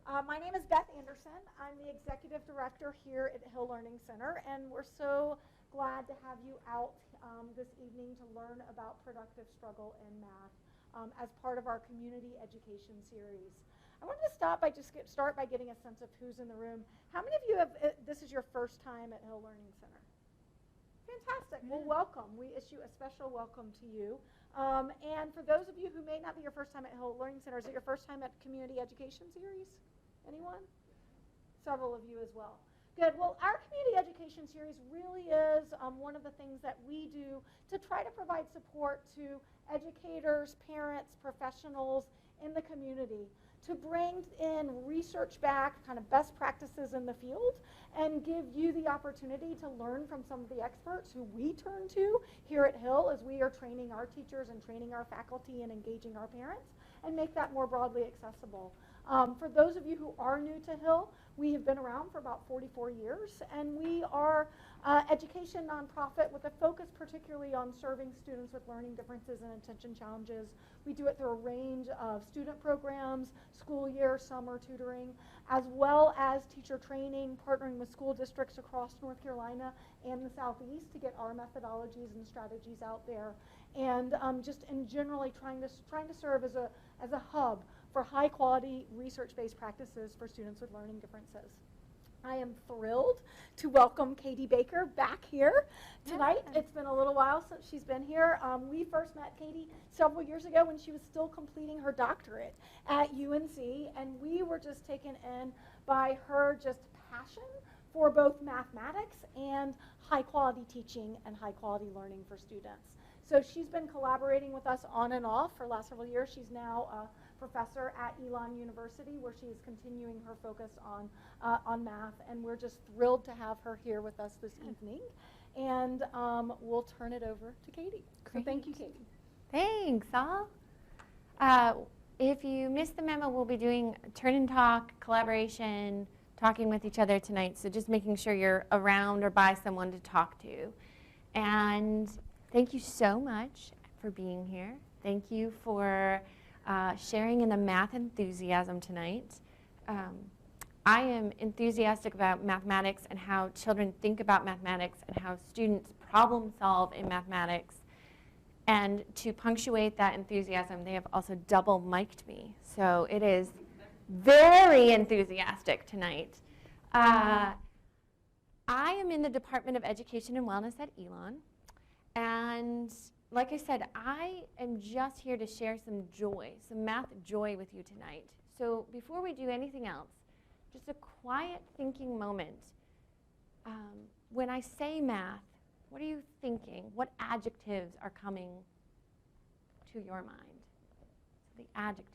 My name is Beth Anderson. I'm the Executive Director here at Hill Learning Center, and we're so glad to have you out this evening to learn about productive struggle in math as part of our community education series. I wanted to start by getting a sense of who's in the room. How many of you have, this is your first time at Hill Learning Center? Fantastic. Well, welcome. We issue a special welcome to you. And for those of you who may not be your first time at Hill Learning Center, is it your first time at Community Education Series? Anyone? Several of you as well. Good. Well, our Community Education Series really is one of the things that we do to try to provide support to educators, parents, professionals in the community to bring in research-backed kind of best practices in the field and give you the opportunity to learn from some of the experts who we turn to here at Hill as we are training our teachers and training our faculty and engaging our parents and make that more broadly accessible. For those of you who are new to Hill, we have been around for about 44 years, and we are education nonprofit with a focus particularly on serving students with learning differences and attention challenges. We do it through a range of student programs, school year, summer tutoring, as well as teacher training, partnering with school districts across North Carolina and the Southeast to get our methodologies and strategies out there, and just in generally trying to serve as a hub for high-quality, research-based practices for students with learning differences. I am thrilled to welcome Katie Baker back here tonight. Yeah. It's been a little while since she's been here. We first met Katie several years ago when she was still completing her doctorate at UNC, and we were just taken in by her just passion for both mathematics and high-quality teaching and high-quality learning for students. So she's been collaborating with us on and off for the last several years. She's now a professor at Elon University, where she is continuing her focus on math, and we're just thrilled to have her here with us this evening. And we'll turn it over to Katie. Great. So thank you, Katie. Thanks, all. If you missed the memo, we'll be doing Turnin Talk, collaboration, talking with each other tonight, so just making sure you're around or by someone to talk to. And thank you so much for being here. Thank you for sharing in the math enthusiasm tonight. I am enthusiastic about mathematics and how children think about mathematics and how students problem solve in mathematics. And to punctuate that enthusiasm, they have also double mic'd me. So it is very enthusiastic tonight. I am in the Department of Education and Wellness at Elon. And like I said, I am just here to share some joy, some math joy with you tonight. So before we do anything else, just a quiet thinking moment. When I say math, what are you thinking? What adjectives are coming to your mind? So the adjectives.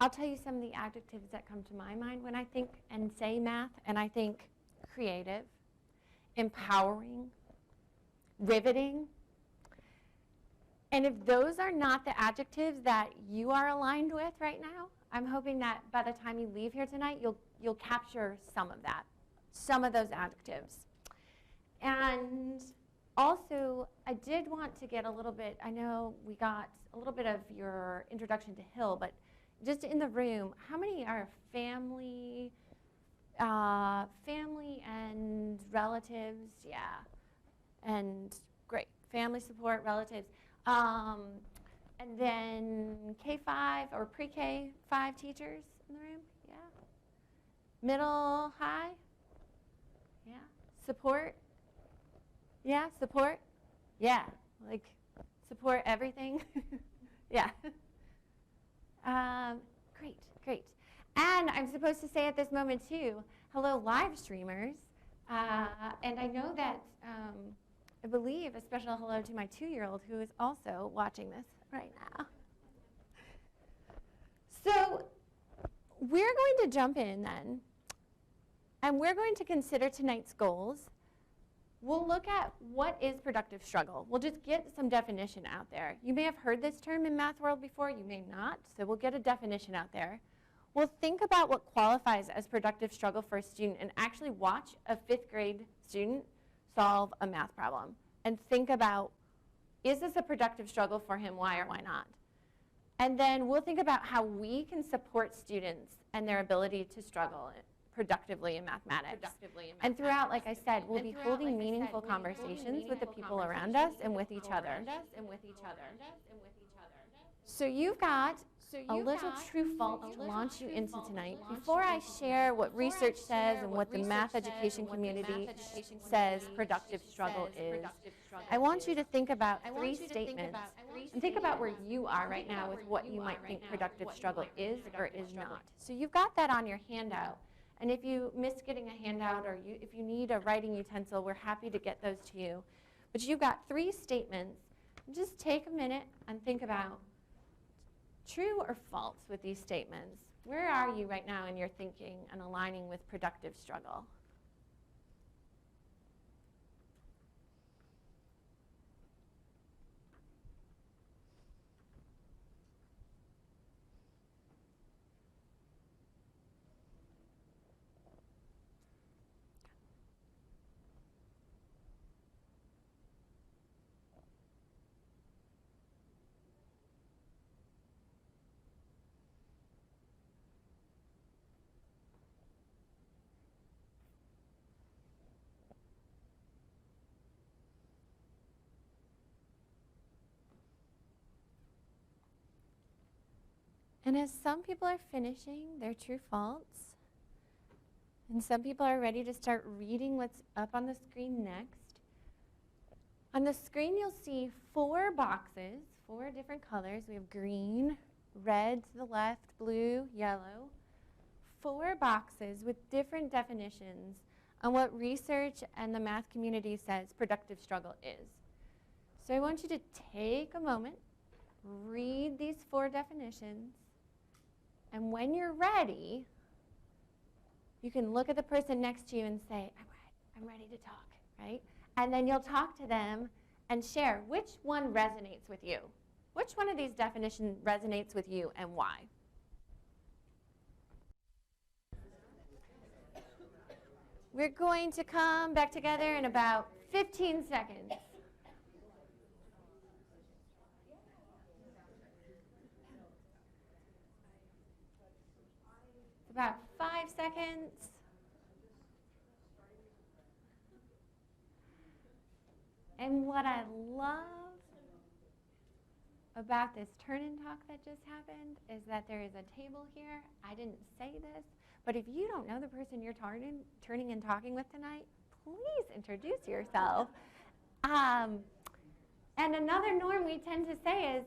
I'll tell you some of the adjectives that come to my mind when I think and say math, and I think creative, empowering, riveting. And if those are not the adjectives that you are aligned with right now, I'm hoping that by the time you leave here tonight, you'll capture some of that, some of those adjectives. And also, I did want to get a little bit, I know we got a little bit of your introduction to Hill, but just in the room, how many are family and relatives? Yeah, and great, family support, relatives. And then K-5 or pre-K-5 teachers in the room? Yeah. Middle, high? Yeah. Support? Yeah, support? Yeah, like support everything? Yeah. Great, great. And I'm supposed to say at this moment too, hello live streamers. And I know that I believe a special hello to my 2-year-old who is also watching this right now. So we're going to jump in then, and we're going to consider tonight's goals. We'll look at what is productive struggle. We'll just get some definition out there. You may have heard this term in math world before, you may not, so we'll get a definition out there. We'll think about what qualifies as productive struggle for a student and actually watch a 5th grade student solve a math problem and think about Is this a productive struggle for him? Why or why not? And then we'll think about how we can support students and their ability to struggle productively in mathematics. And throughout, like I said, we'll be holding meaningful conversations with the people around us and with each other. So you've got a little true fault to launch you into tonight. Before I share what research says and what the math education community says productive struggle is, I want you to think about 3 statements and think about where you are right now with what you might think productive struggle is or is not. So you've got that on your handout. And if you miss getting a handout or if you need a writing utensil, we're happy to get those to you. But you've got 3 statements. Just take a minute and think about true or false with these statements. Where are you right now in your thinking and aligning with productive struggle? And as some people are finishing their true faults, and some people are ready to start reading what's up on the screen next, on the screen you'll see 4 boxes, 4 different colors. We have green, red to the left, blue, yellow. 4 boxes with different definitions on what research and the math community says productive struggle is. So I want you to take a moment, read these 4 definitions, and when you're ready, you can look at the person next to you and say, I'm ready to talk, right? And then you'll talk to them and share which one resonates with you. Which one of these definitions resonates with you and why? We're going to come back together in about 15 seconds. About 5 seconds. And what I love about this Turnin Talk that just happened is that there is a table here. I didn't say this, but if you don't know the person you're turning and talking with tonight, please introduce yourself. And another norm we tend to say is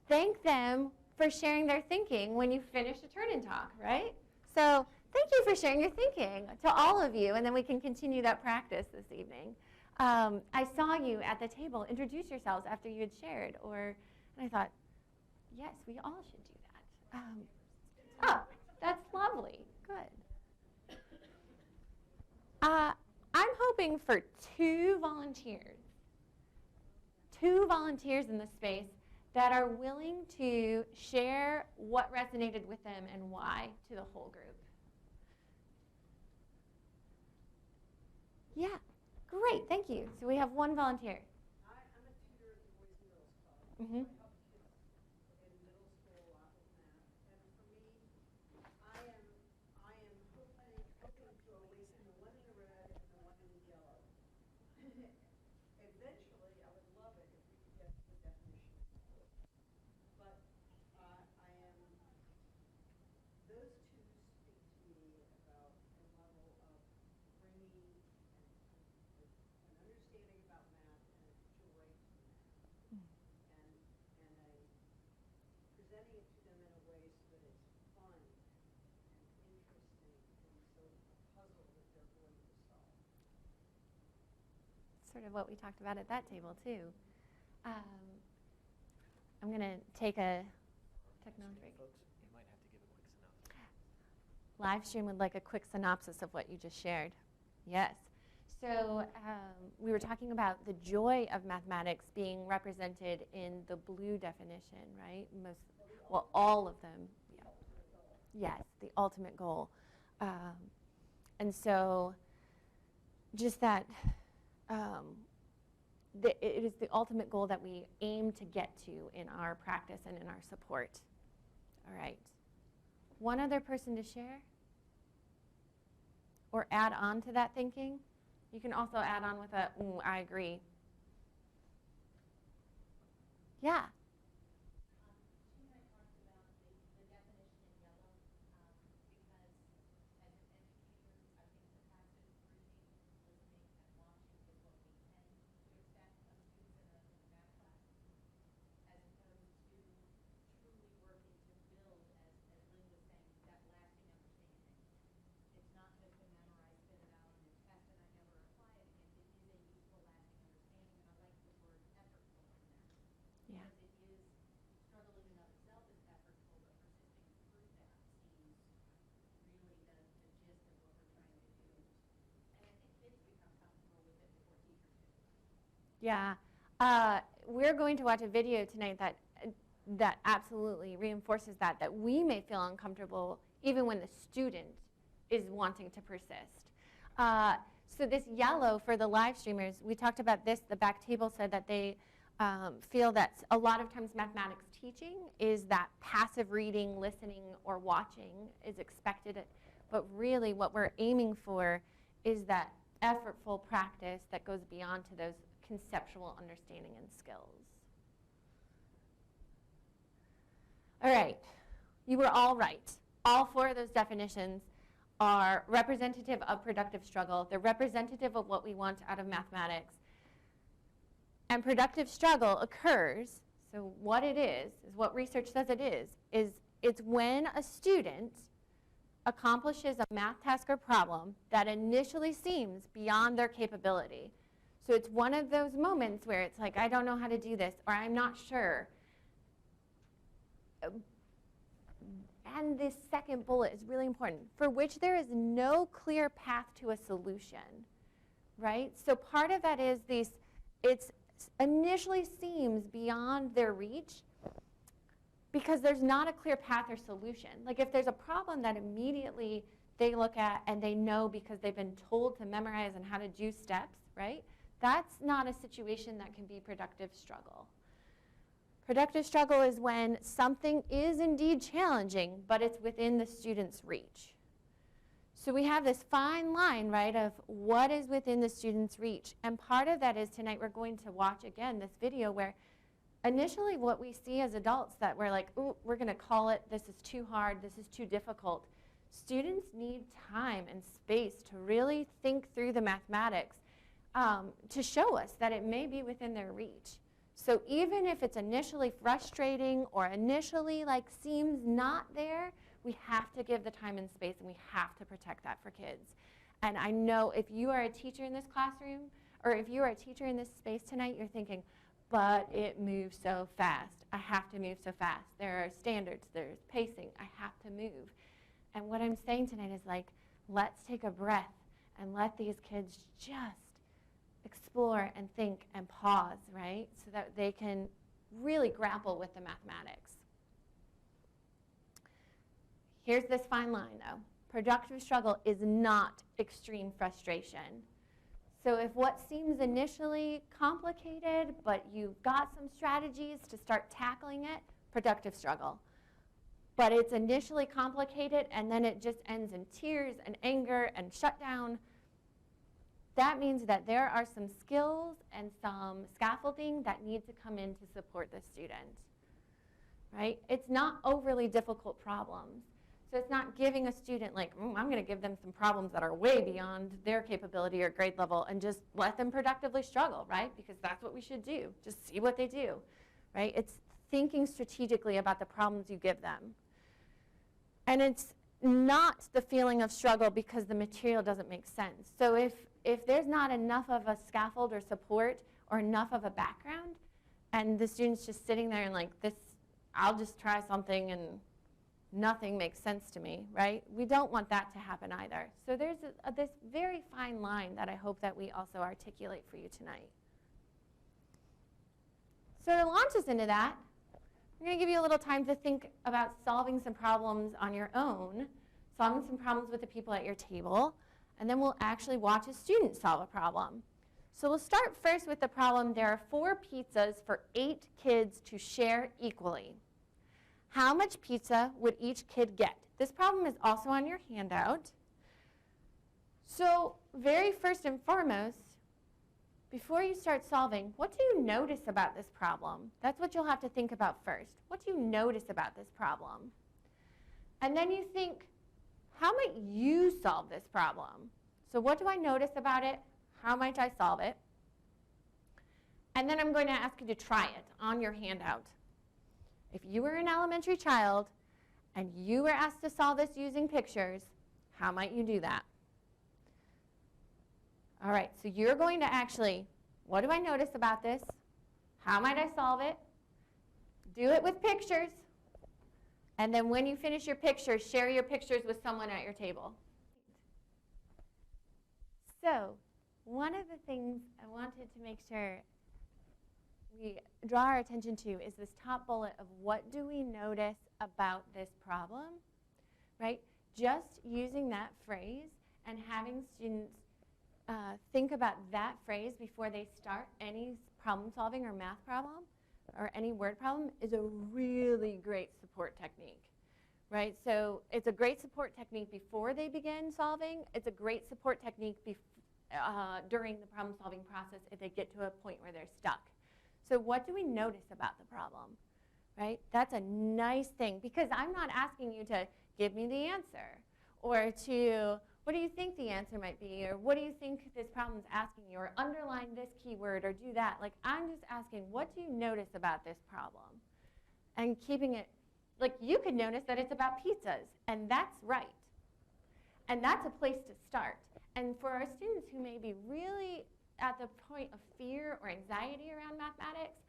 thank them for sharing their thinking when you finish a Turnin Talk, right? So thank you for sharing your thinking to all of you, and then we can continue that practice this evening. I saw you at the table introduce yourselves after you had shared, and I thought, yes, we all should do that. Oh, that's lovely. Good. I'm hoping for 2 volunteers. 2 volunteers in the space that are willing to share what resonated with them and why to the whole group. Yeah, great, thank you. So we have 1 volunteer. I'm a tutor at the Boys and Girls Club. Mm-hmm. I help kids in middle school a lot with math. And for me, I am hoping to awaken the one in the red and the one in the yellow. Eventually, I would love it if we could get to the definition of sport. But those 2 speak to me about a level of bringing an understanding about math and a joy to math. And presenting it to them in a way so that it's fun and interesting and so a puzzle that they're going to solve. Sort of what we talked about at that table, too. I'm going to take a technology break. Folks, you might have to give a quick synopsis. Live stream would like a quick synopsis of what you just shared. Yes. So we were talking about the joy of mathematics being represented in the blue definition, right? All of them. Yeah. Yes, the ultimate goal. And so just that it is the ultimate goal that we aim to get to in our practice and in our support. All right. One other person to share or add on to that thinking? You can also add on with a, "Ooh, I agree." Yeah. Yeah. We're going to watch a video tonight that absolutely reinforces that we may feel uncomfortable even when the student is wanting to persist. So this yellow for the live streamers, we talked about this, the back table said that they feel that a lot of times mathematics teaching is that passive reading, listening, or watching is expected, but really what we're aiming for is that effortful practice that goes beyond to those conceptual understanding and skills. All right, you were all right. All four of those definitions are representative of productive struggle. They're representative of what we want out of mathematics. And productive struggle occurs, so what it is what research says it is it's when a student accomplishes a math task or problem that initially seems beyond their capability. So it's one of those moments where it's like, I don't know how to do this, or I'm not sure. And this second bullet is really important, for which there is no clear path to a solution, right? So part of that is it initially seems beyond their reach because there's not a clear path or solution. Like if there's a problem that immediately they look at and they know because they've been told to memorize and how to do steps, right? That's not a situation that can be productive struggle. Productive struggle is when something is indeed challenging, but it's within the student's reach. So we have this fine line, right, of what is within the student's reach. And part of that is tonight we're going to watch again this video where initially what we see as adults that we're like, ooh, we're going to call it, this is too hard, this is too difficult. Students need time and space to really think through the mathematics to show us that it may be within their reach. So even if it's initially frustrating or initially like seems not there, we have to give the time and space and we have to protect that for kids. And I know if you are a teacher in this classroom or if you are a teacher in this space tonight, you're thinking, but it moves so fast. I have to move so fast. There are standards, there's pacing, I have to move. And what I'm saying tonight is like, let's take a breath and let these kids just explore and think and pause, right? So that they can really grapple with the mathematics. Here's this fine line though. Productive struggle is not extreme frustration. So if what seems initially complicated, but you've got some strategies to start tackling it, productive struggle. But it's initially complicated and then it just ends in tears and anger and shutdown, that means that there are some skills and some scaffolding that need to come in to support the student, right? It's not overly difficult problems. So it's not giving a student like, I'm going to give them some problems that are way beyond their capability or grade level and just let them productively struggle, right? Because that's what we should do. Just see what they do, right? It's thinking strategically about the problems you give them. And it's not the feeling of struggle because the material doesn't make sense. So if there's not enough of a scaffold or support or enough of a background and the student's just sitting there and like this, I'll just try something and nothing makes sense to me, right? We don't want that to happen either. So there's this very fine line that I hope that we also articulate for you tonight. So to launch us into that, I'm going to give you a little time to think about solving some problems on your own, solving some problems with the people at your table, and then we'll actually watch a student solve a problem. So we'll start first with the problem. There are 4 pizzas for 8 kids to share equally. How much pizza would each kid get? This problem is also on your handout. So very first and foremost, before you start solving, what do you notice about this problem? That's what you'll have to think about first. What do you notice about this problem? And then you think, how might you solve this problem? So what do I notice about it? How might I solve it? And then I'm going to ask you to try it on your handout. If you were an elementary child and you were asked to solve this using pictures, how might you do that? All right, so you're going to actually, what do I notice about this? How might I solve it? Do it with pictures. And then when you finish your pictures, share your pictures with someone at your table. So one of the things I wanted to make sure we draw our attention to is this top bullet of what do we notice about this problem, right? Just using that phrase and having students think about that phrase before they start any problem solving or math problem or any word problem is a really great support technique, right? So it's a great support technique before they begin solving. It's a great support technique during the problem solving process if they get to a point where they're stuck. So what do we notice about the problem, right? That's a nice thing because I'm not asking you to give me the answer or to, what do you think the answer might be, or what do you think this problem is asking you, or underline this keyword, or do that. Like, I'm just asking, what do you notice about this problem? And keeping it, like, you could notice that it's about pizzas, and that's right. And that's a place to start. And for our students who may be really at the point of fear or anxiety around mathematics,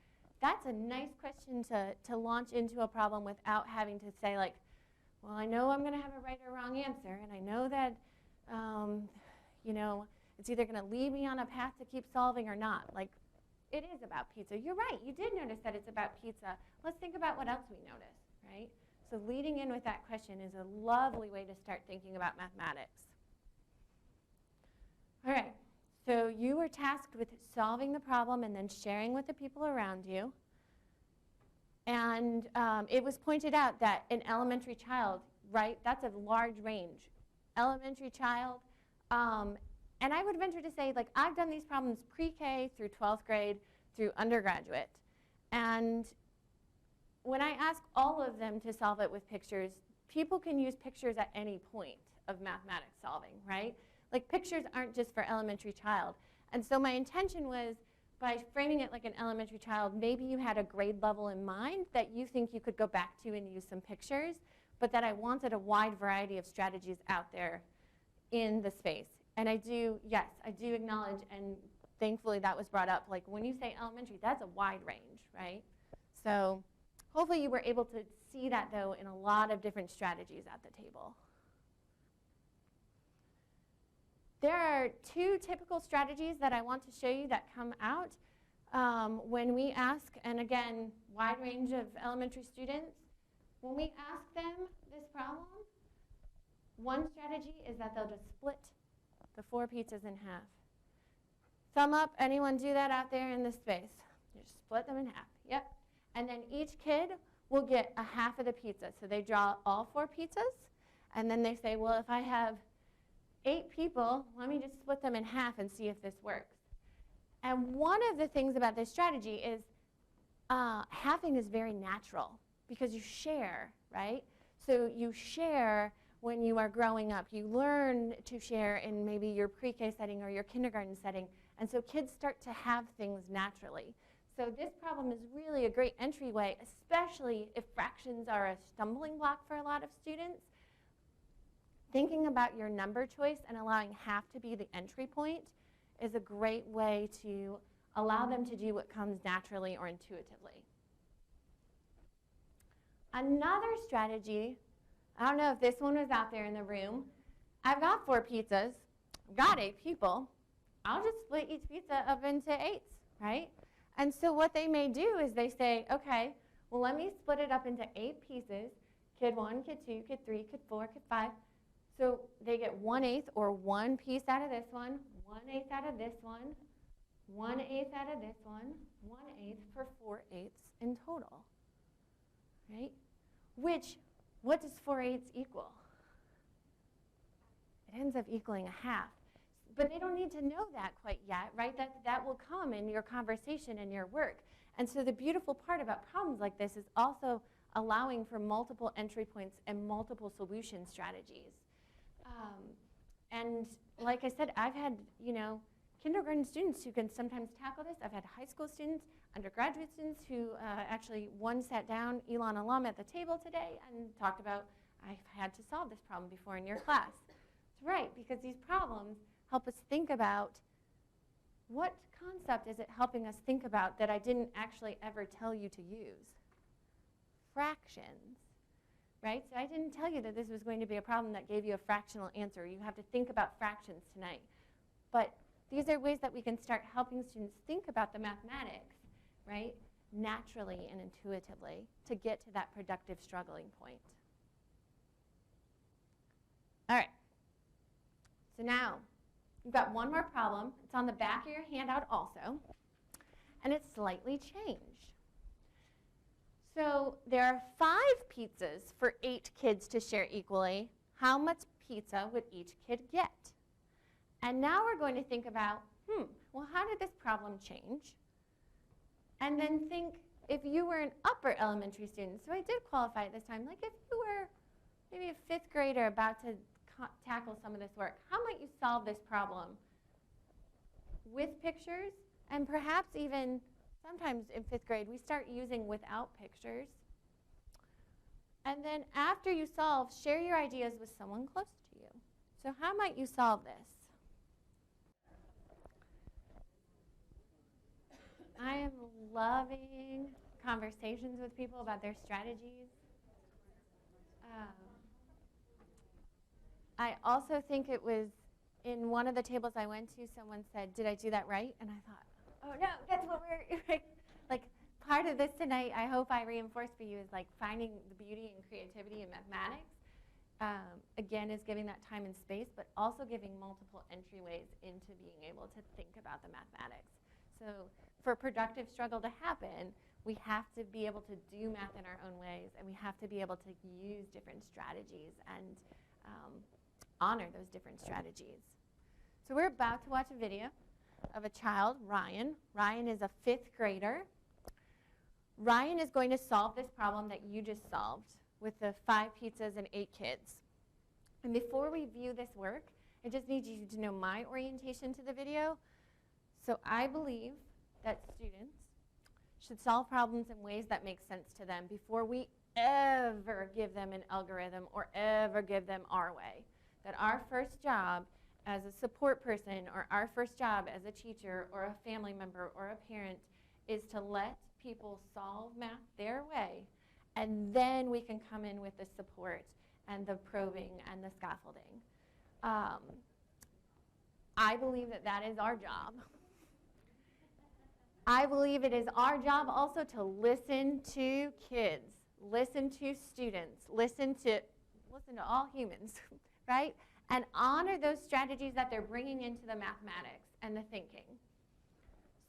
that's a nice question to launch into a problem without having to say, like, well, I know I'm going to have a right or wrong answer, and I know that you know, it's either going to lead me on a path to keep solving or not. Like, it is about pizza. You're right. You did notice that it's about pizza. Let's think about what else we notice, right? So leading in with that question is a lovely way to start thinking about mathematics. All right. So you were tasked with solving the problem and then sharing with the people around you. And it was pointed out that an elementary child, right, that's a large range. Elementary child, and I would venture to say, like, I've done these problems pre-K through 12th grade through undergraduate. And when I ask all of them to solve it with pictures, people can use pictures at any point of mathematics solving, right? Like, pictures aren't just for elementary child. And so my intention was, by framing it like an elementary child, maybe you had a grade level in mind that you think you could go back to and use some pictures, but that I wanted a wide variety of strategies out there in the space. And I do acknowledge, and thankfully that was brought up, like when you say elementary, that's a wide range, right? So hopefully you were able to see that, though, in a lot of different strategies at the table. There are 2 typical strategies that I want to show you that come out when we ask, and again, wide range of elementary students. When we ask them this problem, one strategy is that they'll just split the 4 pizzas in half. Thumb up, anyone do that out there in this space? Just split them in half, yep. And then each kid will get a half of the pizza. So they draw all 4 pizzas, and then they say, well, if I have 8 people, let me just split them in half and see if this works. And one of the things about this strategy is halving is very natural because you share, right? So you share when you are growing up. You learn to share in maybe your pre-K setting or your kindergarten setting. And so kids start to have things naturally. So this problem is really a great entryway, especially if fractions are a stumbling block for a lot of students. Thinking about your number choice and allowing half to be the entry point is a great way to allow them to do what comes naturally or intuitively. Another strategy, I don't know if this one was out there in the room. I've got 4 pizzas. I've got 8 people. I'll just split each pizza up into 8s, right? And so what they may do is they say, okay, well, let me split it up into 8 pieces. Kid 1, kid 2, kid 3, kid 4, kid 5. So they get 1/8 or 1 piece out of this one, 1/8 out of this one, 1/8 out of this one, 1/8 for 4/8 in total, right? Which, what does 4/8 equal? It ends up equaling a half. But they don't need to know that quite yet, right? That will come in your conversation and your work. And so the beautiful part about problems like this is also allowing for multiple entry points and multiple solution strategies. And like I said, I've had, kindergarten students who can sometimes tackle this. I've had high school students, undergraduate students who actually, one sat down, Elon alum, at the table today and talked about, I've had to solve this problem before in your class. That's right, because these problems help us think about what concept is it helping us think about that I didn't actually ever tell you to use? Fractions, right? So I didn't tell you that this was going to be a problem that gave you a fractional answer. You have to think about fractions tonight. But these are ways that we can start helping students think about the mathematics, right, naturally and intuitively to get to that productive struggling point. All right. So now, you've got one more problem. It's on the back of your handout also, and it's slightly changed. So there are 5 pizzas for 8 kids to share equally. How much pizza would each kid get? And now we're going to think about, well, how did this problem change? And then think, if you were an upper elementary student, so I did qualify at this time, like if you were maybe a 5th grader about to tackle some of this work, how might you solve this problem with pictures? And perhaps even sometimes in 5th grade, we start using without pictures. And then after you solve, share your ideas with someone close to you. So how might you solve this? I am loving conversations with people about their strategies. I also think it was in one of the tables I went to, someone said, did I do that right? And I thought, oh no, that's what we're, like part of this tonight, I hope I reinforce for you, is like finding the beauty and creativity in mathematics. Again, is giving that time and space, but also giving multiple entryways into being able to think about the mathematics. So for productive struggle to happen, we have to be able to do math in our own ways, and we have to be able to use different strategies and honor those different strategies. So we're about to watch a video of a child, Ryan. Ryan is a 5th grader. Ryan is going to solve this problem that you just solved with the 5 pizzas and 8 kids. And before we view this work, I just need you to know my orientation to the video. So I believe that students should solve problems in ways that make sense to them before we ever give them an algorithm or ever give them our way. That our first job as a support person or our first job as a teacher or a family member or a parent is to let people solve math their way, and then we can come in with the support and the probing and the scaffolding. I believe that that is our job. I believe it is our job also to listen to kids, listen to students, listen to all humans, right? And honor those strategies that they're bringing into the mathematics and the thinking.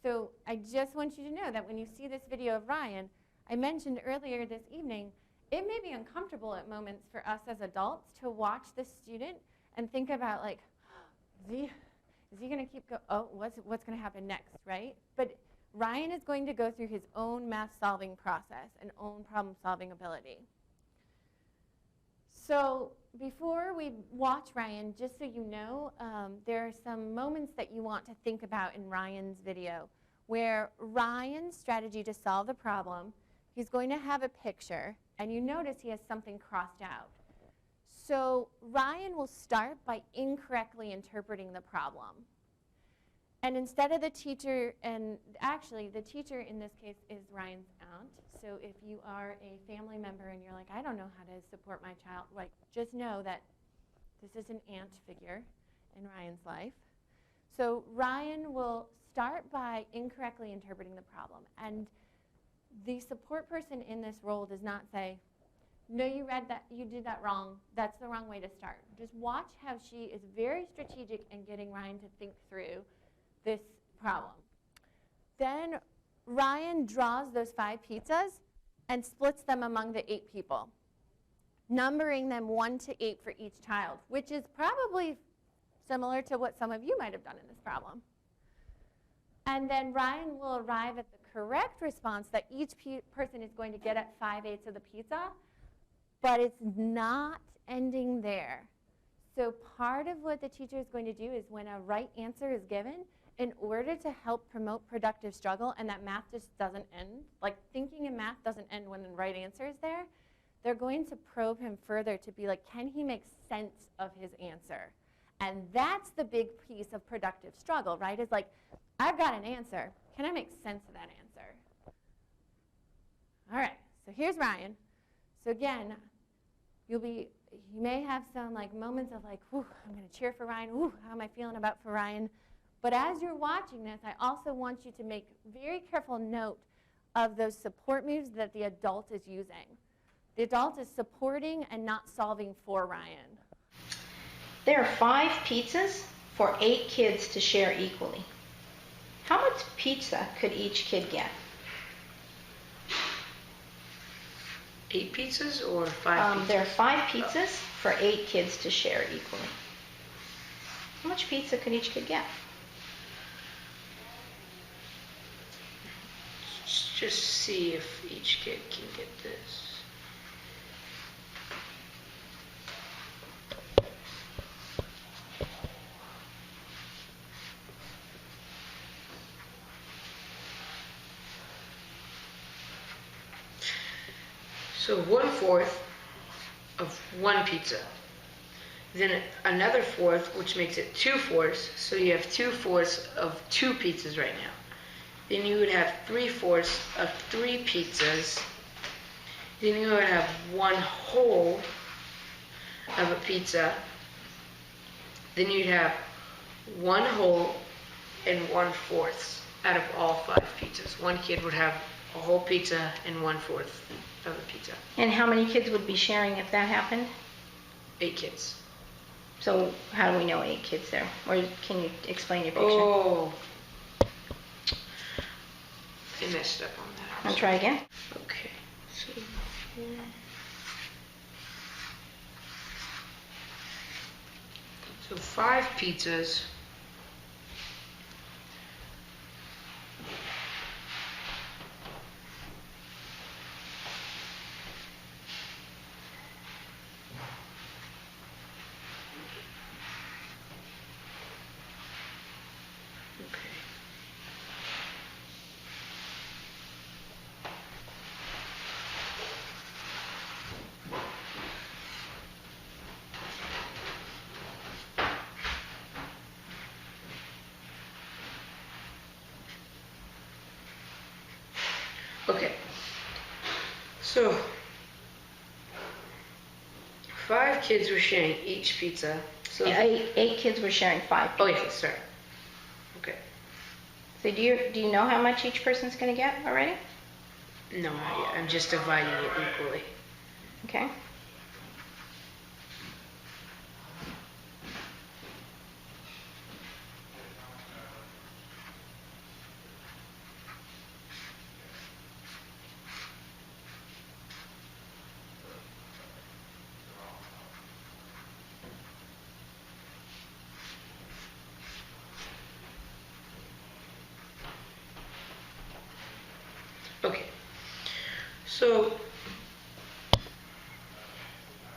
So I just want you to know that when you see this video of Ryan, I mentioned earlier this evening, it may be uncomfortable at moments for us as adults to watch the student and think about like, is he going to keep going? Oh, what's going to happen next, right? But Ryan is going to go through his own math solving process and own problem solving ability. So before we watch Ryan, just so you know, there are some moments that you want to think about in Ryan's video where Ryan's strategy to solve the problem, he's going to have a picture, and you notice he has something crossed out. So Ryan will start by incorrectly interpreting the problem. And instead of the teacher, and actually the teacher in this case is Ryan's aunt. So if you are a family member and you're like, I don't know how to support my child, like just know that this is an aunt figure in Ryan's life. So Ryan will start by incorrectly interpreting the problem. And the support person in this role does not say, no, you read that, you did that wrong. That's the wrong way to start. Just watch how she is very strategic in getting Ryan to think through this problem. Then Ryan draws those 5 pizzas and splits them among the 8 people, numbering them 1 to 8 for each child, which is probably similar to what some of you might have done in this problem. And then Ryan will arrive at the correct response that each person is going to get at 5/8 of the pizza, but it's not ending there. So part of what the teacher is going to do is when a right answer is given, in order to help promote productive struggle and that math just doesn't end, like thinking in math doesn't end when the right answer is there, they're going to probe him further to be like, can he make sense of his answer? And that's the big piece of productive struggle, right? Is like, I've got an answer. Can I make sense of that answer? All right, so here's Ryan. So again, you may have some like moments of like, whew, I'm going to cheer for Ryan. Whew, how am I feeling about for Ryan? But as you're watching this, I also want you to make very careful note of those support moves that the adult is using. The adult is supporting and not solving for Ryan. There are 5 pizzas for 8 kids to share equally. How much pizza could each kid get? 8 pizzas or 5 pizzas? There are 5 pizzas for 8 kids to share equally. How much pizza could each kid get? Just see if each kid can get this. So 1/4 of 1 pizza. Then another 1/4, which makes it 2/4. So you have 2/4 of 2 pizzas right now. Then you would have 3/4 of 3 pizzas. Then you would have 1 whole of a pizza. Then you'd have 1 whole and 1/4 out of all 5 pizzas. One kid would have a whole pizza and 1/4 of a pizza. And how many kids would be sharing if that happened? 8 kids. So how do we know 8 kids there? Or can you explain your picture? Oh. I messed up on that. I'll try again. Okay. So 5 pizzas. Okay, so 5 kids were sharing each pizza. So 8 kids were sharing 5 pizzas. Oh yeah, sorry. Okay. So do you know how much each person's going to get already? No, not yet. I'm just dividing it equally. Okay. Okay, so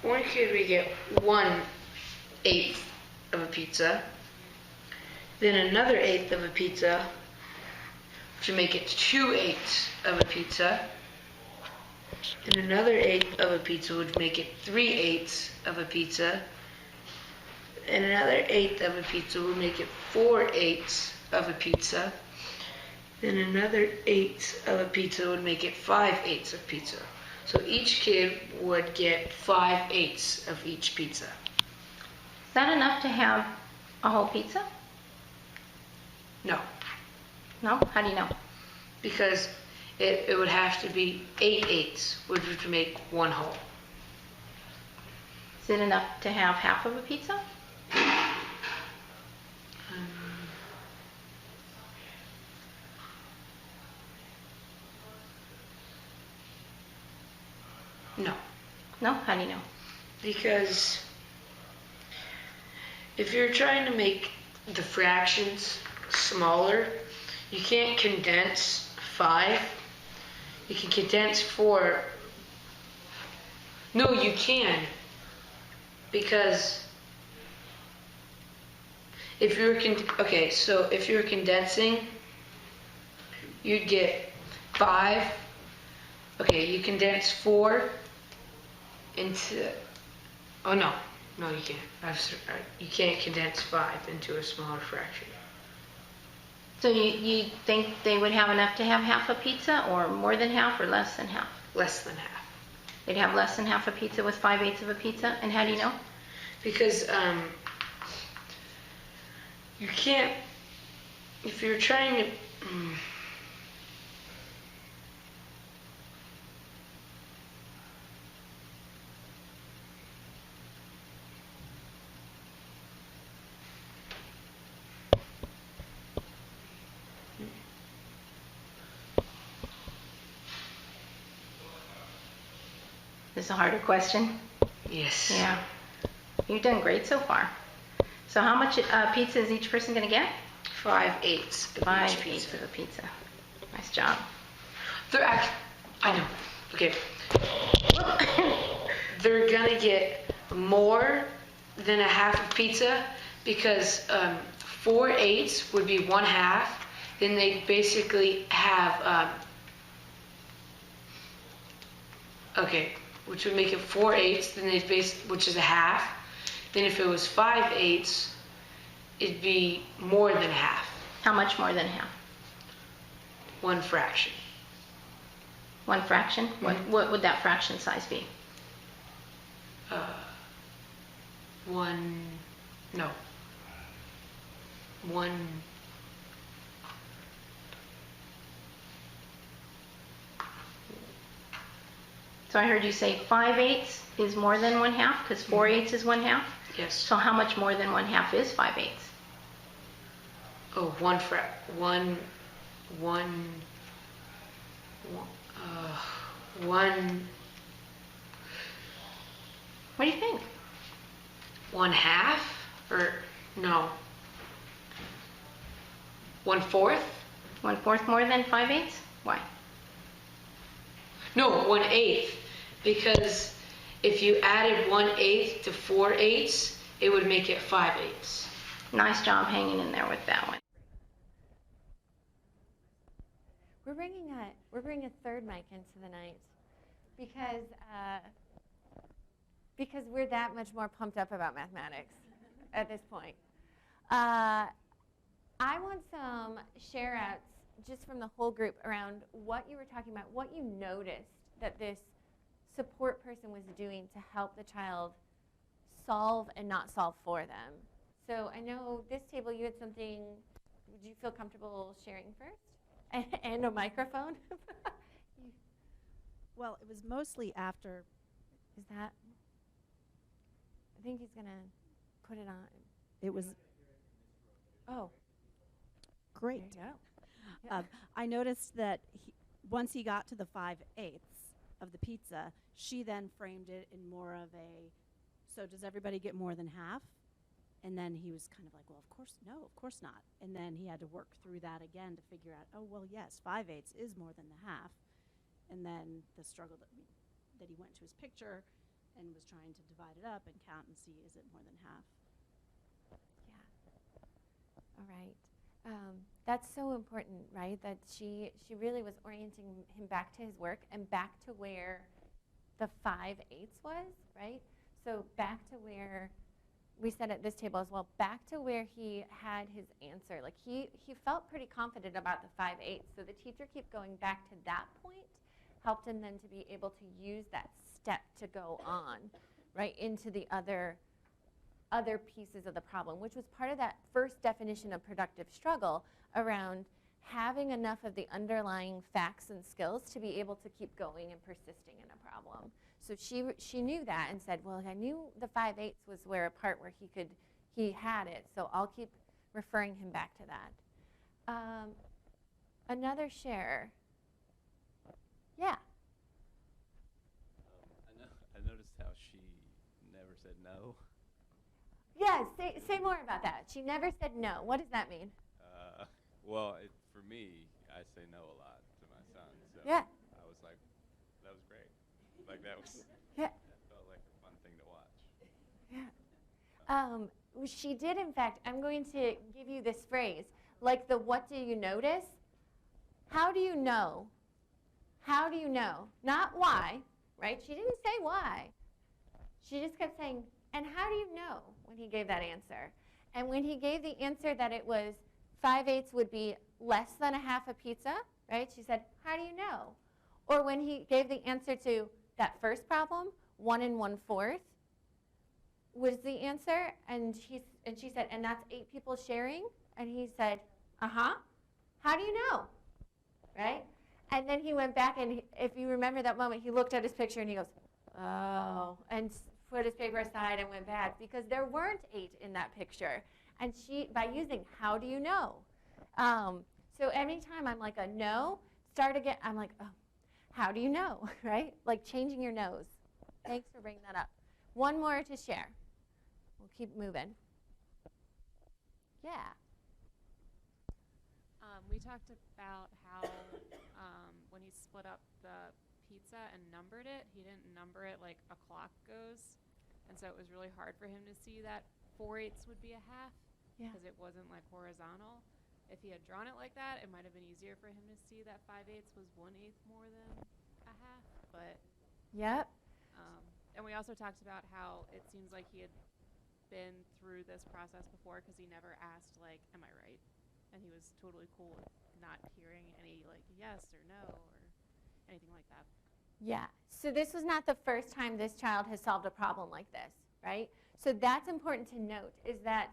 1 kid we get 1/8 of a pizza, then another 1/8 of a pizza, which would make it 2/8 of a pizza, and another 1/8 of a pizza would make it 3/8 of a pizza, and another 1/8 of a pizza would make it 4/8 of a pizza. Then another 1/8 of a pizza would make it 5/8 of pizza. So each kid would get 5/8 of each pizza. Is that enough to have a whole pizza? No, No? How do you know? because it would have to be 8/8, which would make 1 whole. Is it enough to have half of a pizza? No, No? How do you know? because if you're trying to make the fractions smaller, you can't condense 5. You can condense 4. No, you can. Because if you're so if you're condensing, you'd get 5. Okay, you condense 4 into. Oh no, you can't. You can't condense 5 into a smaller fraction. So you think they would have enough to have half a pizza, or more than half, or less than half? Less than half. They'd have less than half a pizza with 5/8 of a pizza? And how do you know? Because you can't, if you're trying to, This is a harder question. yes. Yeah. You've done great so far. So how much pizza is each person going to get? 5/8 of 5/8 each pizza. of a pizza. Nice job. I know. Okay. They're gonna get more than a half of pizza because 4/8 would be 1/2. Then they basically have which would make it 4/8. Then which is a half. Then if it was 5/8, it'd be more than half. How much more than half? 1 fraction. 1 fraction? What would that fraction size be? 1. So I heard you say 5/8 is more than 1/2 because 4/8 is 1/2. Yes. So how much more than 1/2 is 5/8? Oh, one. What do you think? 1/2 or no? 1/4? 1/4 more than 5/8? Why? No, 1/8. Because if you added 1/8 to 4/8, it would make it 5/8. Nice job hanging in there with that one. We're bringing a third mic into the night because we're that much more pumped up about mathematics at this point. I want some share outs just from the whole group around what you were talking about, what you noticed that this support person was doing to help the child solve and not solve for them. So I know this table you had something, would you feel comfortable sharing first? And a microphone? Well, it was mostly after. Is that? I think he's going to put it on. It was Oh. great. There you go. I noticed that once he got to the 5/8 of the pizza, she then framed it in more of a, so does everybody get more than half? And then he was kind of like, well, of course, no, of course not. And then he had to work through that again to figure out, oh, well, yes, 5/8 is more than the half. And then the struggle that he went to his picture and was trying to divide it up and count and see, is it more than half? Yeah. All right. That's so important, right? That she really was orienting him back to his work and back to where the 5/8 was, right? So back to where we said at this table as well, back to where he had his answer. Like he felt pretty confident about the 5/8. So the teacher kept going back to that point, helped him then to be able to use that step to go on, right, into the other pieces of the problem, which was part of that first definition of productive struggle around having enough of the underlying facts and skills to be able to keep going and persisting in a problem. So she knew that and said, well, I knew the 5/8 was where a part where he had it, so I'll keep referring him back to that. Another share. Yeah. said no. Yeah, say more about that. She never said no. What does that mean? Well, for me, I say no a lot to my son. So Yeah. I was like, that was great. Like that Yeah. felt like a fun thing to watch. Yeah. She did, in fact, I'm going to give you this phrase, like the what do you notice? How do you know? How do you know? Not why, right? She didn't say why. She just kept saying, and how do you know when he gave that answer? And when he gave the answer that it was 5/8 would be less than a half a pizza, right? She said, how do you know? Or when he gave the answer to that first problem, 1 1/4 was the answer, and she said, and that's 8 people sharing? And he said, uh-huh. How do you know? Right? And then he went back, and if you remember that moment, he looked at his picture, and he goes, oh, and put his paper aside and went back, because there weren't 8 in that picture. And by using how do you know? So anytime I'm like a no, start again, I'm like, oh, how do you know, right? Like changing your nose. Thanks for bringing that up. One more to share. We'll keep moving. Yeah. We talked about how when he split up the pizza and numbered it, he didn't number it like a clock goes. And so it was really hard for him to see that 4/8 would be a half because it wasn't like horizontal. If he had drawn it like that, it might have been easier for him to see that 5/8 was 1/8 more than a half. But yep. And we also talked about how it seems like he had been through this process before because he never asked like, am I right? And he was totally cool with not hearing any like yes or no or anything like that. Yeah, so this was not the first time this child has solved a problem like this, right? So that's important to note, is that,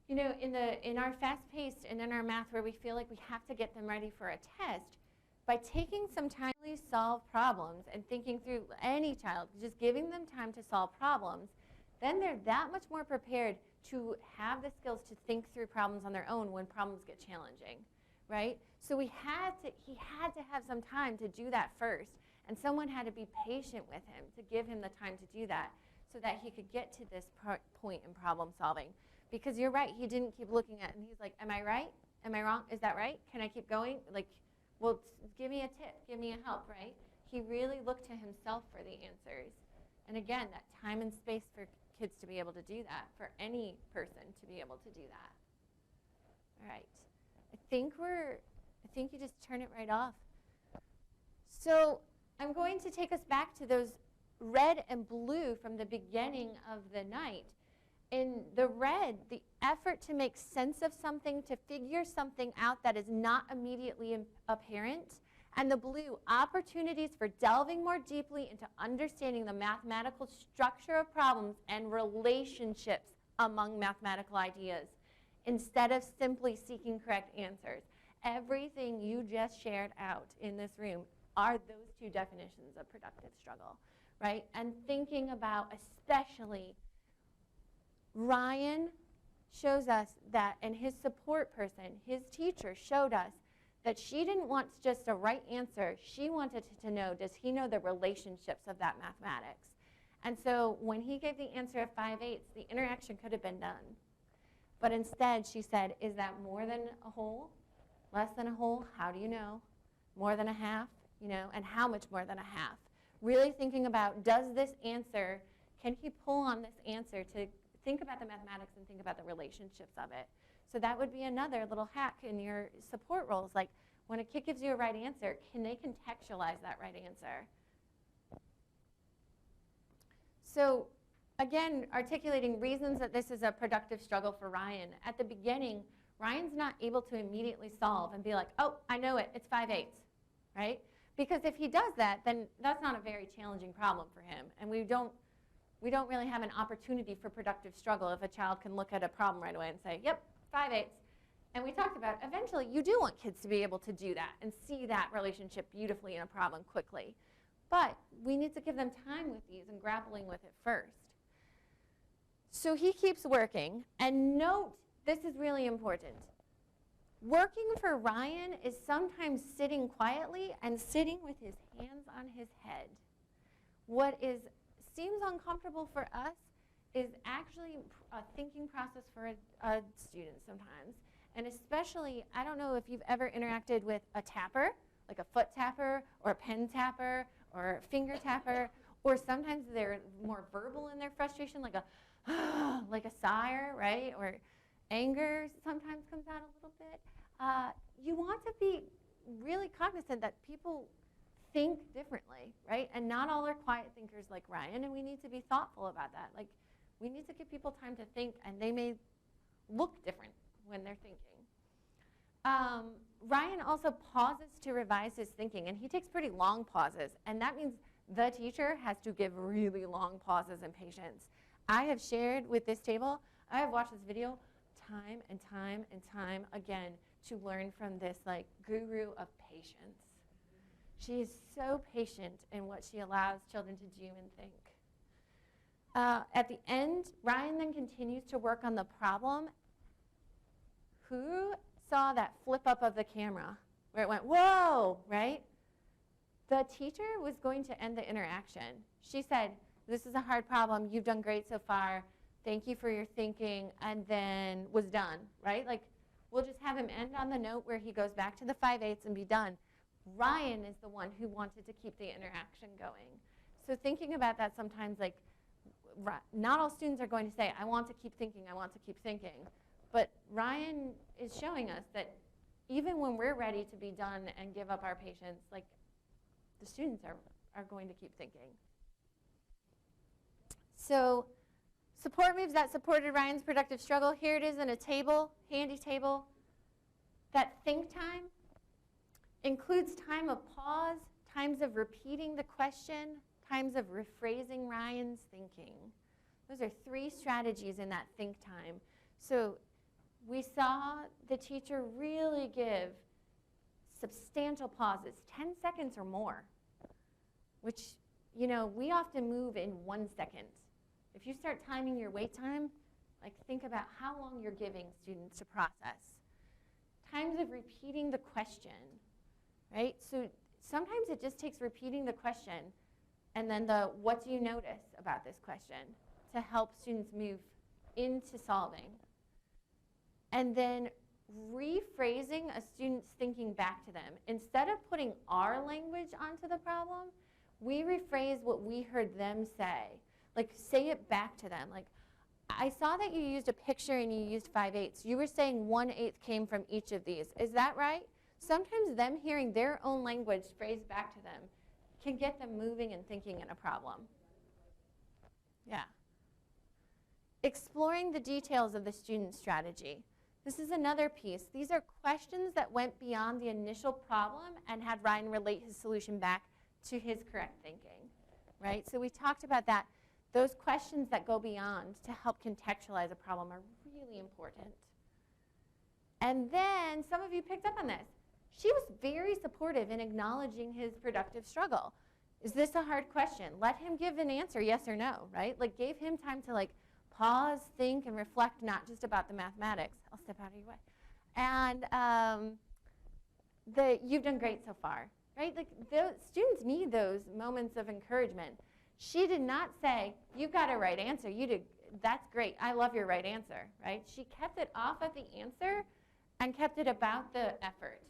you know, in our fast-paced and in our math where we feel like we have to get them ready for a test, by taking some time to solve problems and thinking through any child, just giving them time to solve problems, then they're that much more prepared to have the skills to think through problems on their own when problems get challenging, right? So he had to have some time to do that first. And someone had to be patient with him to give him the time to do that so that he could get to this point in problem solving. Because you're right, he didn't keep looking at it, and he's like, am I right? Am I wrong? Is that right? Can I keep going? Like, well, give me a tip, give me a help, right? He really looked to himself for the answers. And again, that time and space for kids to be able to do that, for any person to be able to do that. All right, I think you just turn it right off. So I'm going to take us back to those red and blue from the beginning of the night. In the red, the effort to make sense of something, to figure something out that is not immediately apparent. And the blue, opportunities for delving more deeply into understanding the mathematical structure of problems and relationships among mathematical ideas, instead of simply seeking correct answers. Everything you just shared out in this room are those two definitions of productive struggle, right? And thinking about, especially, Ryan shows us that, and his support person, his teacher, showed us that she didn't want just a right answer. She wanted to know, does he know the relationships of that mathematics? And so when he gave the answer of 5/8, the interaction could have been done. But instead, she said, is that more than a whole? Less than a whole? How do you know? More than a half? You know, and how much more than a half? Really thinking about, does this answer, can he pull on this answer to think about the mathematics and think about the relationships of it? So that would be another little hack in your support roles. Like, when a kid gives you a right answer, can they contextualize that right answer? So again, articulating reasons that this is a productive struggle for Ryan. At the beginning, Ryan's not able to immediately solve and be like, oh, I know it, it's 5/8, right? Because if he does that, then that's not a very challenging problem for him. And we don't really have an opportunity for productive struggle if a child can look at a problem right away and say, yep, 5/8. And we talked about, eventually, you do want kids to be able to do that and see that relationship beautifully in a problem quickly. But we need to give them time with these and grappling with it first. So he keeps working. And note, this is really important. Working for Ryan is sometimes sitting quietly and sitting with his hands on his head. What seems uncomfortable for us is actually a thinking process for a student sometimes. And especially, I don't know if you've ever interacted with a tapper, like a foot tapper or a pen tapper or a finger tapper, or sometimes they're more verbal in their frustration, like a like a sigh, right? Or anger sometimes comes out a little bit. You want to be really cognizant that people think differently, right? And not all are quiet thinkers like Ryan, and we need to be thoughtful about that. Like, we need to give people time to think, and they may look different when they're thinking. Ryan also pauses to revise his thinking, and he takes pretty long pauses, and that means the teacher has to give really long pauses and patience. I have shared with this table, I have watched this video time and time and time again to learn from this like guru of patience. She is so patient in what she allows children to do and think. At the end, Ryan then continues to work on the problem. Who saw that flip up of the camera where it went, whoa, right? The teacher was going to end the interaction. She said, this is a hard problem. You've done great so far. Thank you for your thinking, and then was done, right? Like, we'll just have him end on the note where he goes back to the 5/8 and be done. Ryan is the one who wanted to keep the interaction going. So thinking about that sometimes, like, not all students are going to say, I want to keep thinking, I want to keep thinking. But Ryan is showing us that even when we're ready to be done and give up our patience, like, the students are going to keep thinking. So support moves that supported Ryan's productive struggle. Here it is in a table, handy table. That think time includes time of pause, times of repeating the question, times of rephrasing Ryan's thinking. Those are 3 strategies in that think time. So we saw the teacher really give substantial pauses, 10 seconds or more, which, you know, we often move in 1 second. If you start timing your wait time, like, think about how long you're giving students to process. Times of repeating the question, right? So sometimes it just takes repeating the question and then the what do you notice about this question to help students move into solving. And then rephrasing a student's thinking back to them. Instead of putting our language onto the problem, we rephrase what we heard them say. Like, say it back to them. Like, I saw that you used a picture and you used 5/8. You were saying 1/8 came from each of these. Is that right? Sometimes them hearing their own language phrased back to them can get them moving and thinking in a problem. Yeah. Exploring the details of the student strategy. This is another piece. These are questions that went beyond the initial problem and had Ryan relate his solution back to his correct thinking, right? So we talked about that. Those questions that go beyond to help contextualize a problem are really important. And then some of you picked up on this. She was very supportive in acknowledging his productive struggle. Is this a hard question? Let him give an answer, yes or no, right? Like, gave him time to, like, pause, think, and reflect, not just about the mathematics. I'll step out of your way. And you've done great so far, right? Like, the students need those moments of encouragement. She did not say, you've got a right answer. You did, that's great. I love your right answer, right? She kept it off of the answer and kept it about the effort.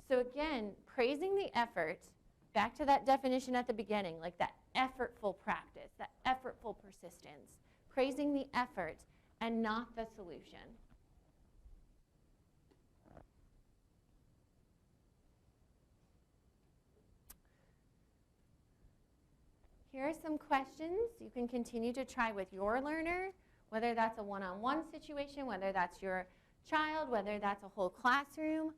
So again, praising the effort, back to that definition at the beginning, like that effortful practice, that effortful persistence. Praising the effort and not the solution. Here are some questions you can continue to try with your learner, whether that's a one-on-one situation, whether that's your child, whether that's a whole classroom.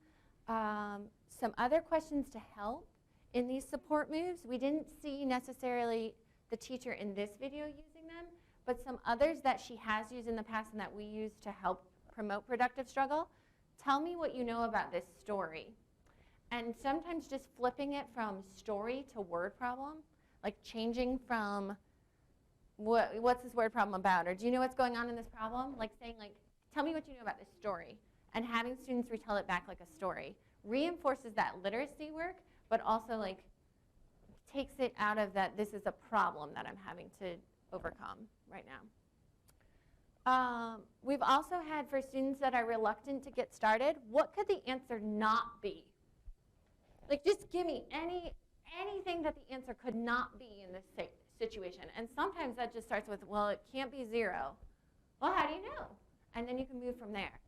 Some other questions to help in these support moves. We didn't see necessarily the teacher in this video using them, but some others that she has used in the past and that we use to help promote productive struggle. Tell me what you know about this story. And sometimes just flipping it from story to word problem, like changing from what's this word problem about, or do you know what's going on in this problem? Like saying, like, tell me what you know about this story, and having students retell it back like a story. Reinforces that literacy work, but also, like, takes it out of that this is a problem that I'm having to overcome right now. We've also had for students that are reluctant to get started, what could the answer not be? Like, just give me anything that the answer could not be in this situation. And sometimes that just starts with, well, it can't be 0. Well, how do you know? And then you can move from there.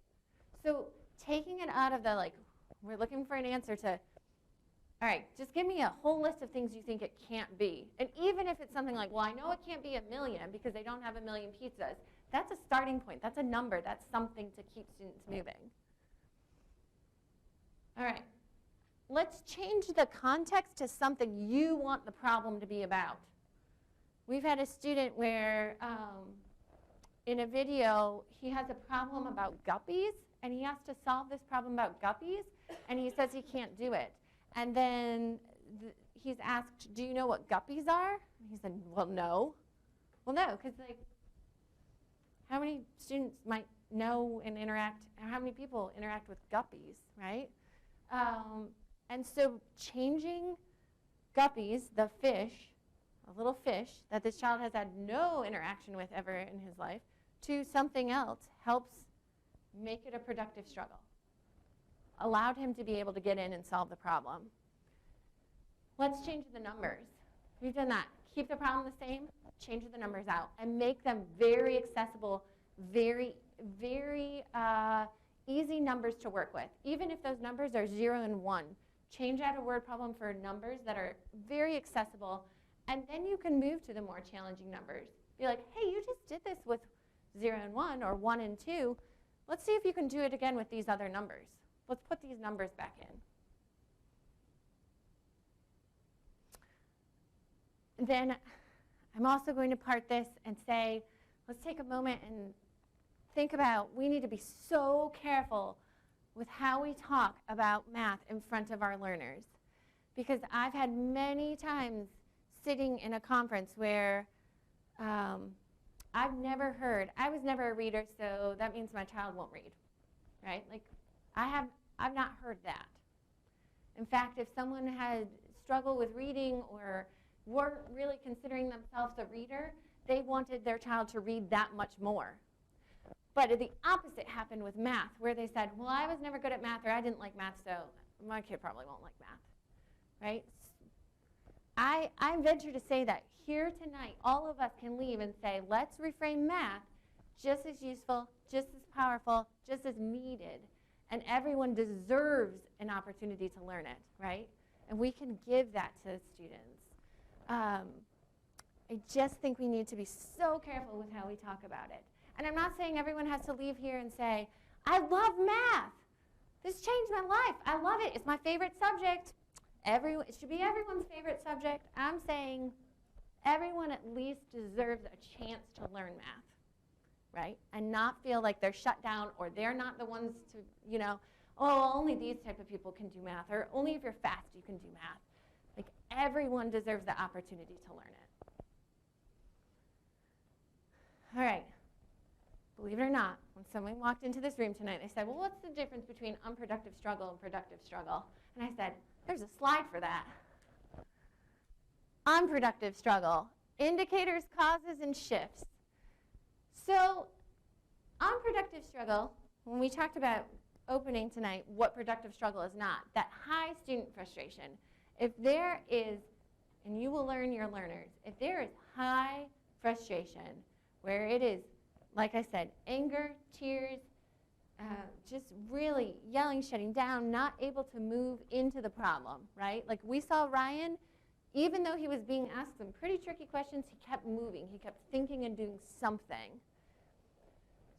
So taking it out of the, like, we're looking for an answer to, all right, just give me a whole list of things you think it can't be. And even if it's something like, well, I know it can't be 1,000,000 because they don't have 1,000,000 pizzas. That's a starting point. That's a number. That's something to keep students moving. All right. Let's change the context to something you want the problem to be about. We've had a student where in a video, he has a problem about guppies, and he has to solve this problem about guppies, and he says he can't do it. And then he's asked, do you know what guppies are? And he said, well, no. Well, no, because like, how many students might know and interact, how many people interact with guppies, right? And so changing guppies, the fish, a little fish that this child has had no interaction with ever in his life, to something else helps make it a productive struggle. Allowed him to be able to get in and solve the problem. Let's change the numbers. We've done that. Keep the problem the same, change the numbers out, and make them very accessible, very, very easy numbers to work with. Even if those numbers are 0 and 1, change out a word problem for numbers that are very accessible, and then you can move to the more challenging numbers. Be like, hey, you just did this with 0 and 1 or 1 and 2. Let's see if you can do it again with these other numbers. Let's put these numbers back in. Then I'm also going to part this and say, let's take a moment and think about, we need to be so careful with how we talk about math in front of our learners. Because I've had many times sitting in a conference where I've never heard, I was never a reader, so that means my child won't read, right? Like, I've not heard that. In fact, if someone had struggled with reading or weren't really considering themselves a reader, they wanted their child to read that much more. But the opposite happened with math, where they said, well, I was never good at math, or I didn't like math, so my kid probably won't like math, right? I venture to say that here tonight, all of us can leave and say, let's reframe math just as useful, just as powerful, just as needed, and everyone deserves an opportunity to learn it, right? And we can give that to students. I just think we need to be so careful with how we talk about it. And I'm not saying everyone has to leave here and say, I love math. This changed my life. I love it. It's my favorite subject. It should be everyone's favorite subject. I'm saying everyone at least deserves a chance to learn math, right? And not feel like they're shut down or they're not the ones to, you know, oh, only these type of people can do math, or only if you're fast you can do math. Like, everyone deserves the opportunity to learn it. All right. Believe it or not, when someone walked into this room tonight, they said, well, what's the difference between unproductive struggle and productive struggle? And I said, there's a slide for that. Unproductive struggle, indicators, causes, and shifts. So unproductive struggle, when we talked about opening tonight, what productive struggle is not, that high student frustration. If there is, and you will learn your learners, if there is high frustration, where it is, like I said, anger, tears, just really yelling, shutting down, not able to move into the problem, right? Like we saw Ryan, even though he was being asked some pretty tricky questions, he kept moving. He kept thinking and doing something.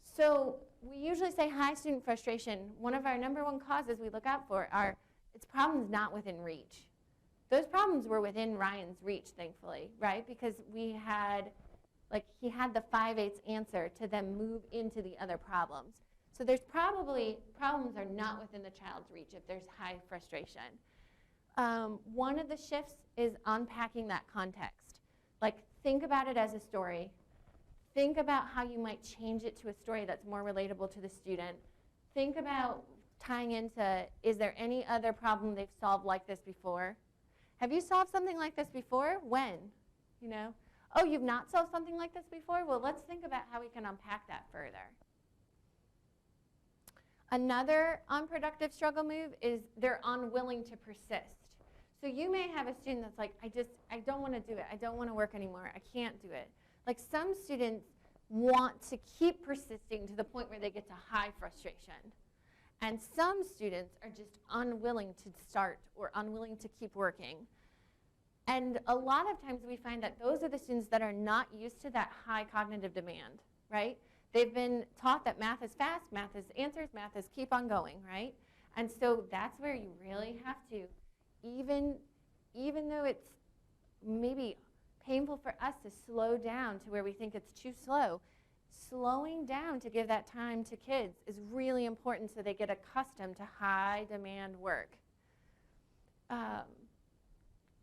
So we usually say high student frustration. One of our #1 causes we look out for are it's problems not within reach. Those problems were within Ryan's reach, thankfully, right? Because we had, like, he had the 5/8 answer to then move into the other problems. So there's probably problems are not within the child's reach if there's high frustration. One of the shifts is unpacking that context. Like, think about it as a story. Think about how you might change it to a story that's more relatable to the student. Think about tying into, is there any other problem they've solved like this before? Have you solved something like this before? When? You know? Oh, you've not solved something like this before? Well, let's think about how we can unpack that further. Another unproductive struggle move is they're unwilling to persist. So you may have a student that's like, I don't want to do it. I don't want to work anymore. I can't do it. Like some students want to keep persisting to the point where they get to high frustration. And some students are just unwilling to start or unwilling to keep working. And a lot of times we find that those are the students that are not used to that high cognitive demand, right? They've been taught that math is fast, math is answers, math is keep on going, right? And so that's where you really have to, even though it's maybe painful for us to slow down to where we think it's too slow, slowing down to give that time to kids is really important so they get accustomed to high demand work.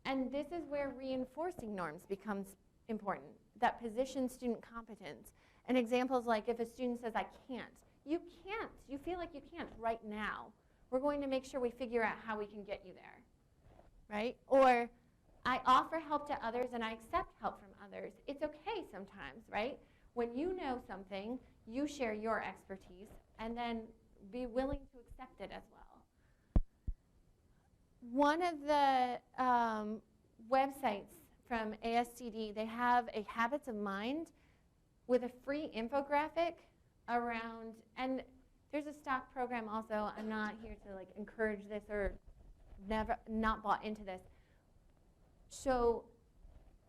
And this is where reinforcing norms becomes important, that positions student competence. And examples like if a student says, I can't, you can't. You feel like you can't right now. We're going to make sure we figure out how we can get you there, right? Or I offer help to others and I accept help from others. It's okay sometimes, right? When you know something, you share your expertise and then be willing to accept it as well. One of the websites from ASCD, they have a Habits of Mind with a free infographic around, and there's a stock program also. I'm not here to like encourage this or not bought into this. So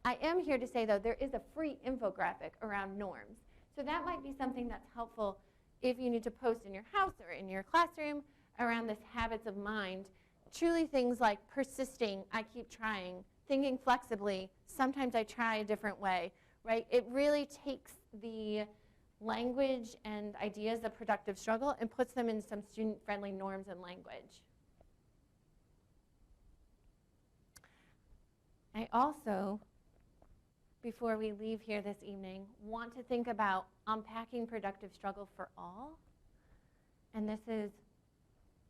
I am here to say though, there is a free infographic around norms. So that might be something that's helpful if you need to post in your house or in your classroom around this habits of mind. Truly things like persisting, I keep trying, thinking flexibly, sometimes I try a different way, right? It really takes the language and ideas of productive struggle and puts them in some student-friendly norms and language. I also, before we leave here this evening, want to think about unpacking productive struggle for all. And this is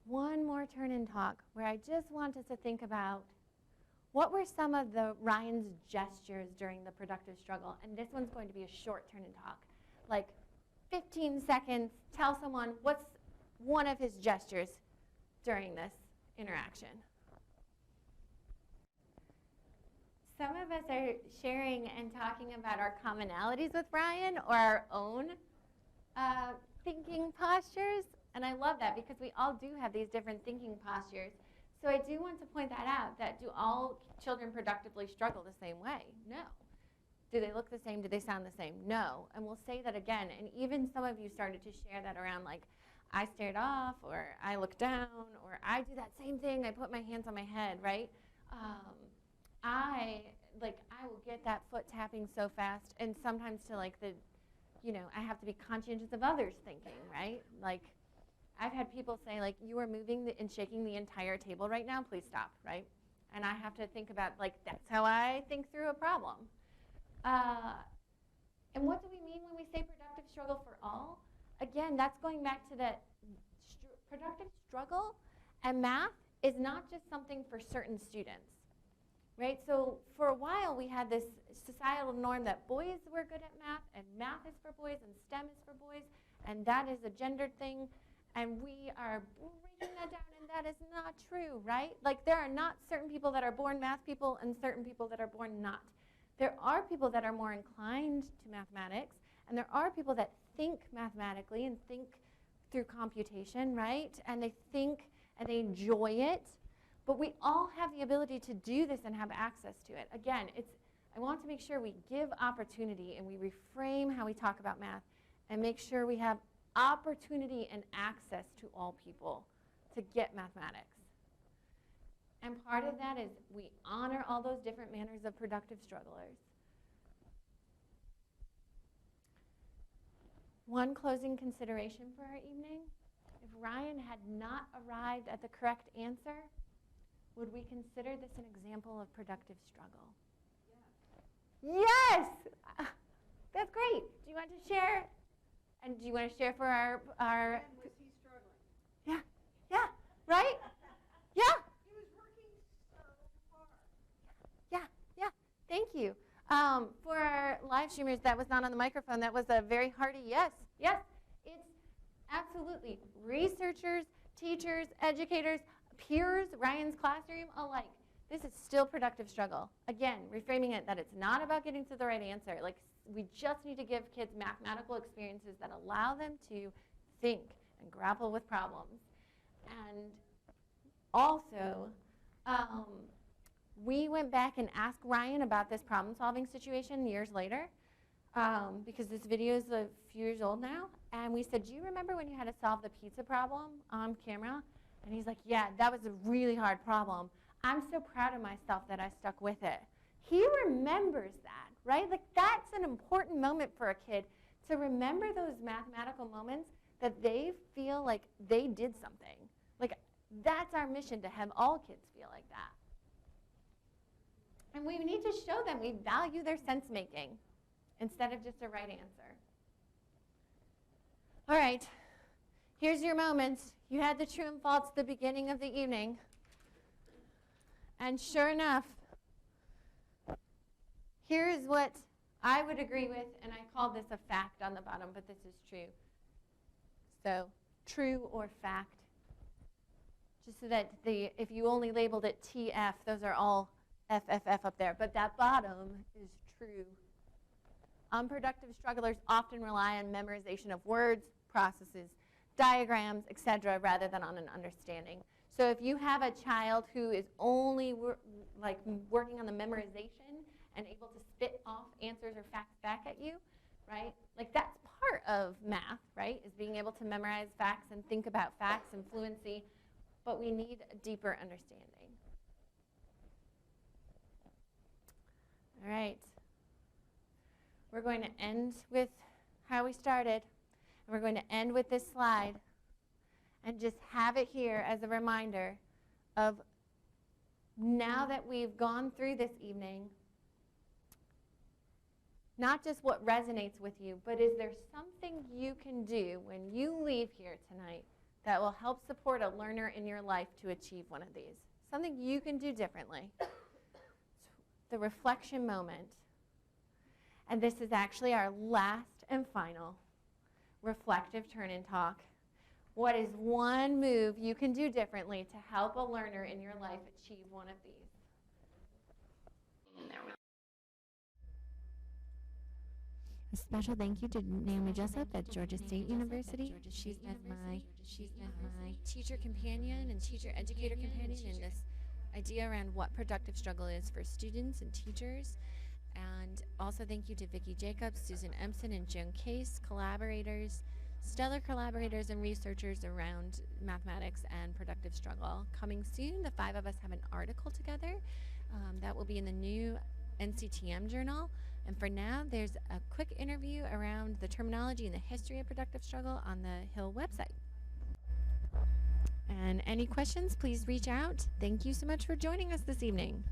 one more Turnin Talk where I just want us to think about what were some of Ryan's gestures during the productive struggle. And this one's going to be a short Turnin Talk, like 15 seconds, tell someone what's one of his gestures during this interaction. Some of us are sharing and talking about our commonalities with Ryan or our own thinking postures. And I love that because we all do have these different thinking postures. So I do want to point that out, that do all children productively struggle the same way? No. Do they look the same? Do they sound the same? No. And we'll say that again. And even some of you started to share that around, like, I stared off, or I looked down, or I do that same thing. I put my hands on my head, right? I will get that foot tapping so fast, and sometimes to like the, I have to be conscientious of others thinking, right? Like, I've had people say, like, you are moving and shaking the entire table right now, please stop, right? And I have to think about, like, that's how I think through a problem. And what do we mean when we say productive struggle for all? Again, that's going back to that productive struggle and math is not just something for certain students, right? So for a while, we had this societal norm that boys were good at math, and math is for boys, and STEM is for boys, and that is a gendered thing. And we are breaking that down, and that is not true, right? Like, there are not certain people that are born math people and certain people that are born not. There are people that are more inclined to mathematics, and there are people that think mathematically and think through computation, right? And they think and they enjoy it. But we all have the ability to do this and have access to it. Again, I want to make sure we give opportunity and we reframe how we talk about math and make sure we have opportunity and access to all people to get mathematics. And part of that is we honor all those different manners of productive strugglers. One closing consideration for our evening. If Ryan had not arrived at the correct answer, would we consider this an example of productive struggle? Yes! That's great. Do you want to share? And do you want to share for our When was he struggling? Yeah, right? Yeah. He was working so hard. Yeah, thank you. For our live streamers, that was not on the microphone. That was a very hearty yes. Yes, it's absolutely researchers, teachers, educators, peers, Ryan's classroom alike. This is still productive struggle. Again, reframing it that it's not about getting to the right answer. Like, we just need to give kids mathematical experiences that allow them to think and grapple with problems. And also, we went back and asked Ryan about this problem-solving situation years later, because this video is a few years old now. And we said, do you remember when you had to solve the pizza problem on camera? And he's like, yeah, that was a really hard problem. I'm so proud of myself that I stuck with it. He remembers that, right? Like, that's an important moment for a kid, to remember those mathematical moments that they feel like they did something. Like, that's our mission, to have all kids feel like that. And we need to show them we value their sense-making instead of just a right answer. All right, here's your moment. You had the true and false at the beginning of the evening. And sure enough, here is what I would agree with, and I called this a fact on the bottom, but this is true. So, true or fact. Just so that if you only labeled it TF, those are all FFF up there, but that bottom is true. Unproductive strugglers often rely on memorization of words, processes, diagrams, etc., rather than on an understanding. So if you have a child who is only working on the memorization and able to spit off answers or facts back at you, right? Like, that's part of math, right? Is being able to memorize facts and think about facts and fluency, but we need a deeper understanding. All right. We're going to end with how we started, and we're going to end with this slide and just have it here as a reminder of, now that we've gone through this evening, not just what resonates with you, but is there something you can do when you leave here tonight that will help support a learner in your life to achieve one of these? Something you can do differently. The reflection moment. And this is actually our last and final reflective turn-in talk. What is one move you can do differently to help a learner in your life achieve one of these? A special thank you to Naomi Jessup at Georgia State University. She's been my teacher companion and teacher educator companion in this idea around what productive struggle is for students and teachers. And also thank you to Vicki Jacobs, Susan Empson, and Joan Case, collaborators, stellar collaborators and researchers around mathematics and productive struggle. Coming soon, the 5 of us have an article together that will be in the new NCTM journal. And for now, there's a quick interview around the terminology and the history of productive struggle on the Hill website. And any questions, please reach out. Thank you so much for joining us this evening.